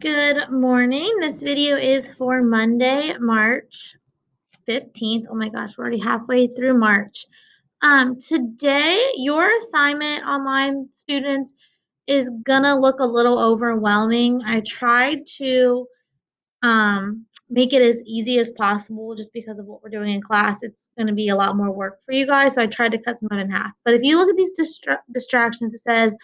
Good morning. This video is for Monday, March 15th. Oh my gosh, we're already halfway through March. Today, your assignment, online students, is gonna look a little overwhelming. I tried to make it as easy as possible just because of what we're doing in class. It's gonna be a lot more work for you guys, so I tried to cut some of it in half. But if you look at these distractions, it says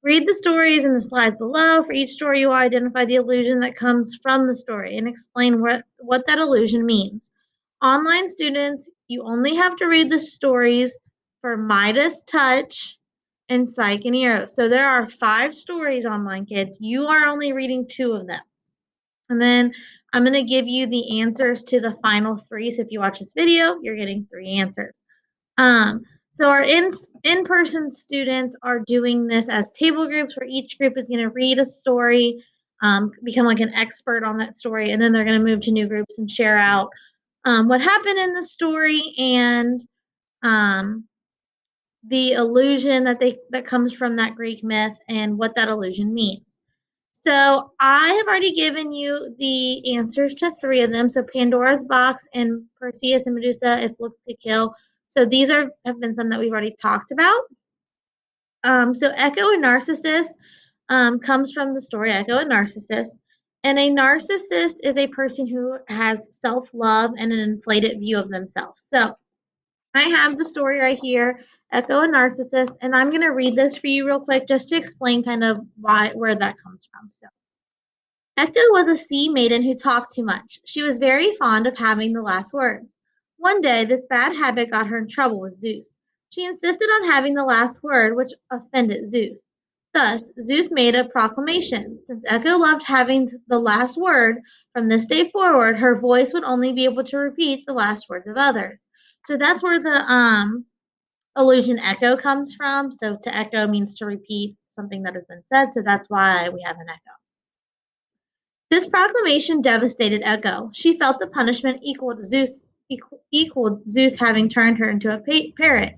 read the stories in the slides below. For each story, you will identify the illusion that comes from the story and explain what that illusion means. Online students, you only have to read the stories for Midas Touch and Psych and Eros. So there are 5 stories, online kids. You are only reading 2 of them. And then I'm going to give you the answers to the final 3. So if you watch this video, you're getting 3 answers. So our in-person students are doing this as table groups where each group is going to read a story, become like an expert on that story, and then they're going to move to new groups and share out what happened in the story and um, the illusion that comes from that Greek myth and what that illusion means. So I have already given you the answers to 3 of them. So Pandora's box and Perseus and Medusa, if looks could kill. So these have been some that we've already talked about. So Echo and Narcissus comes from the story Echo and Narcissus. And a narcissist is a person who has self-love and an inflated view of themselves. So I have the story right here, Echo and Narcissus, and I'm going to read this for you real quick just to explain kind of where that comes from. So Echo was a sea maiden who talked too much. She was very fond of having the last words. One day, this bad habit got her in trouble with Zeus. She insisted on having the last word, which offended Zeus. Thus, Zeus made a proclamation. Since Echo loved having the last word, from this day forward, her voice would only be able to repeat the last words of others. So that's where the illusion echo comes from. So to echo means to repeat something that has been said. So that's why we have an echo. This proclamation devastated Echo. She felt the punishment equaled Zeus having turned her into a parrot.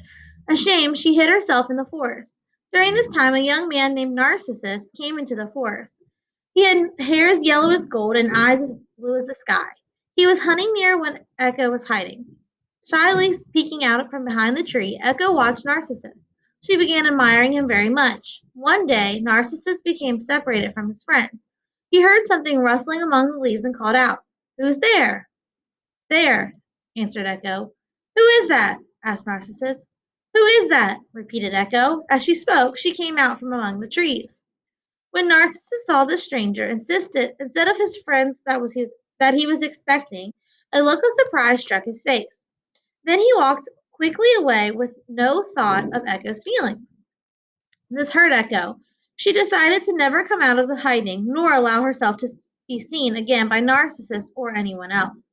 Ashamed, she hid herself in the forest. During this time, a young man named Narcissus came into the forest. He had hair as yellow as gold and eyes as blue as the sky. He was hunting near when Echo was hiding. Shyly peeking out from behind the tree, Echo watched Narcissus. She began admiring him very much. One day, Narcissus became separated from his friends. He heard something rustling among the leaves and called out, "Who's there?" "There," answered Echo. "Who is that?" asked Narcissus. "Who is that?" repeated Echo. As she spoke, she came out from among the trees. When Narcissus saw the stranger, insisted instead of his friends that he was expecting, a look of surprise struck his face. Then he walked quickly away with no thought of Echo's feelings. This hurt Echo. She decided to never come out of the hiding, nor allow herself to be seen again by Narcissus or anyone else.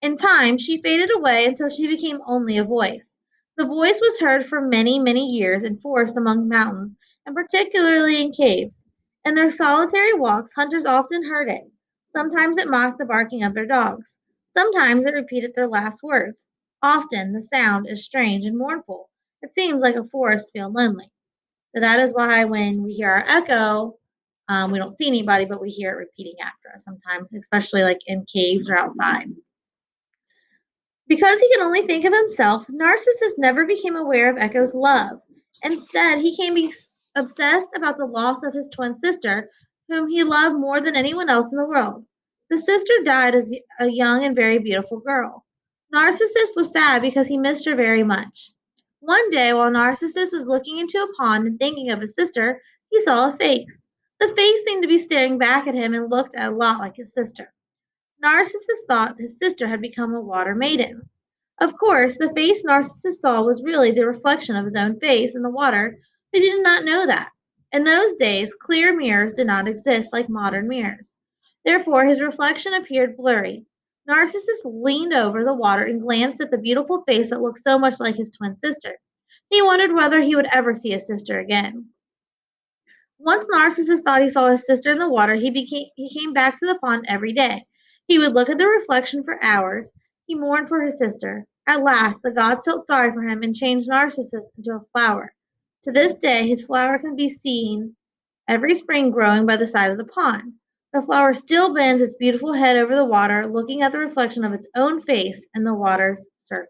In time, she faded away until she became only a voice. The voice was heard for many, many years in forests among mountains, and particularly in caves. In their solitary walks, hunters often heard it. Sometimes it mocked the barking of their dogs. Sometimes it repeated their last words. Often the sound is strange and mournful. It seems like a forest feels lonely. So that is why when we hear our echo, we don't see anybody, but we hear it repeating after us sometimes, especially like in caves or outside. Because he could only think of himself, Narcissus never became aware of Echo's love. Instead, he became obsessed about the loss of his twin sister, whom he loved more than anyone else in the world. The sister died as a young and very beautiful girl. Narcissus was sad because he missed her very much. One day, while Narcissus was looking into a pond and thinking of his sister, he saw a face. The face seemed to be staring back at him and looked a lot like his sister. Narcissus thought his sister had become a water maiden. Of course, the face Narcissus saw was really the reflection of his own face in the water, but he did not know that. In those days, clear mirrors did not exist like modern mirrors. Therefore, his reflection appeared blurry. Narcissus leaned over the water and glanced at the beautiful face that looked so much like his twin sister. He wondered whether he would ever see his sister again. Once Narcissus thought he saw his sister in the water, he came back to the pond every day. He would look at the reflection for hours. He mourned for his sister. At last, the gods felt sorry for him and changed Narcissus into a flower. To this day, his flower can be seen every spring growing by the side of the pond. The flower still bends its beautiful head over the water, looking at the reflection of its own face in the water's surface.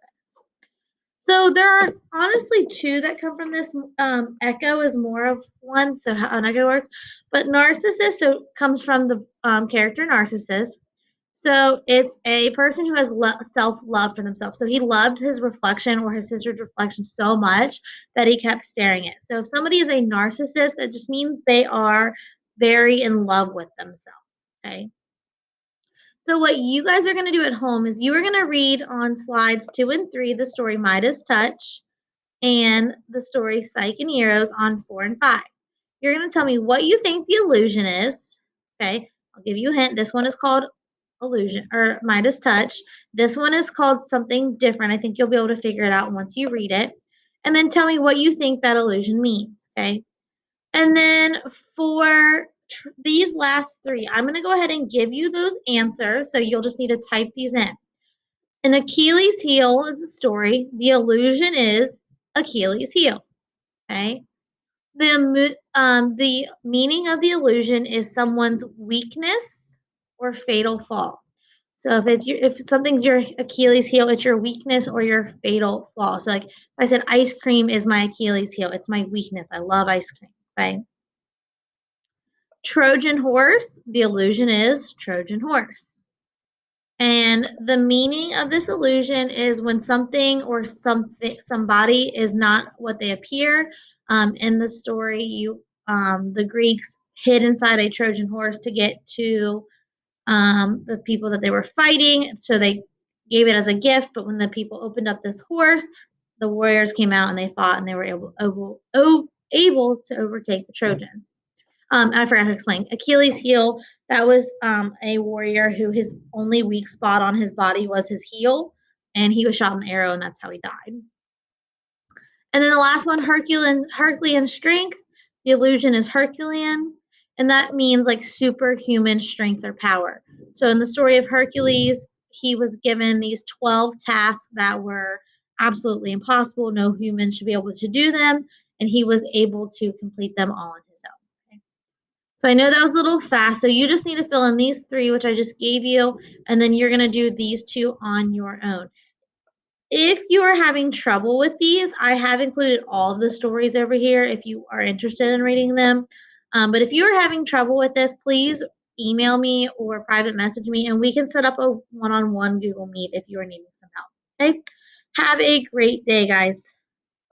So there are honestly two that come from this. Echo is more of one, so how an echo works. But narcissist comes from the character Narcissus. So it's a person who has self-love for themselves. So he loved his reflection or his sister's reflection so much that he kept staring at it. So if somebody is a narcissist, it just means they are very in love with themselves. Okay. So what you guys are going to do at home is you are going to read on slides 2 and 3 the story Midas Touch and the story Psyche and Eros on 4 and 5. You're going to tell me what you think the illusion is. Okay. I'll give you a hint. This one is called illusion or Midas Touch. This one is called something different. I think you'll be able to figure it out once you read it. And then tell me what you think that illusion means. Okay. And then for these last three, I'm going to go ahead and give you those answers. So you'll just need to type these in. An Achilles heel is the story. The illusion is Achilles heel. Okay. The meaning of the illusion is someone's weakness or fatal fall. So if something's your Achilles heel, it's your weakness or your fatal flaw. So like if I said ice cream is my Achilles heel, it's my weakness. I love ice cream. Okay. Trojan horse, the illusion is Trojan horse. And the meaning of this illusion is when something or somebody is not what they appear. In the story, the Greeks hid inside a Trojan horse to get to the people that they were fighting. So they gave it as a gift. But when the people opened up this horse, the warriors came out and they fought and they were able to overtake the Trojans. I forgot to explain. Achilles heel, that was a warrior who his only weak spot on his body was his heel, and he was shot in the arrow, and that's how he died. And then the last one, Herculean strength. The illusion is Herculean, and that means like superhuman strength or power. So in the story of Hercules, he was given these 12 tasks that were absolutely impossible. No human should be able to do them, and he was able to complete them all on his own. Okay? So I know that was a little fast. So you just need to fill in these three, which I just gave you, and then you're going to do these two on your own. If you are having trouble with these, I have included all of the stories over here if you are interested in reading them. But if you are having trouble with this, please email me or private message me, and we can set up a one-on-one Google Meet if you are needing some help. Okay? Have a great day, guys.